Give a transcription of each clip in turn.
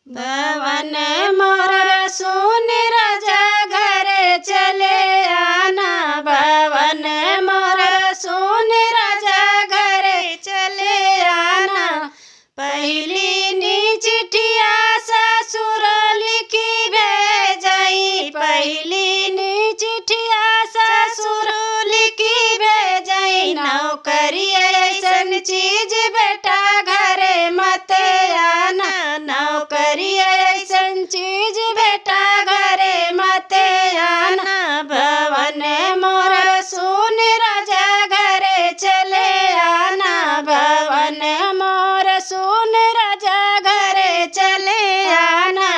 भवन मोर सुन राजा घर चले आना। भवन मोर सुन राजा घर चले आना। पहली नी चिट्ठिया ससुर लिखी भेजई। पहली नी चिट्ठिया ससुर लिखी भेजई। नौकरी ऐसन चीज बेटा घरे मत आना। नौकरी ऐसन चीज बेटा घरे मत आना। भवन मोर सुन राजा घरे चले आना। भवन मोर सुन राजा घरे चले आना।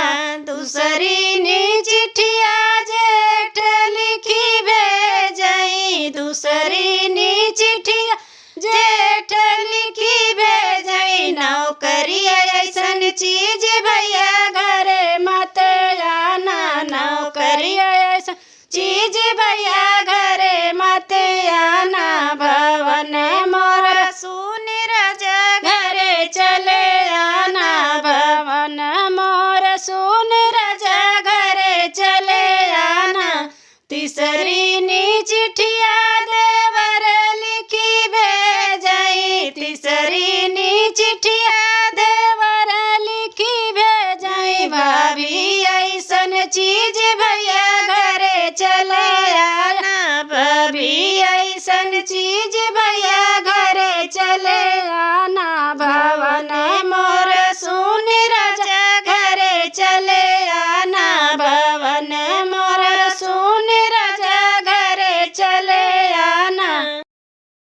दूसरी नी चिट्ठिया जेठ लिखी भेजई। दूसरी नी चिट्ठिया जेठ लिखी भेजई। नौकरी ऐसन चीज भैया घरे मत आना। नौकरी ऐसन चीज भैया घरे मत आना। भवन मोर सुन राजा घरे चले आना। भवन मोर सुन राजा घरे चले आना। तीसरी नी चिट्ठिया देवर लिखी भेजई। तीसरी नी चिट्ठिया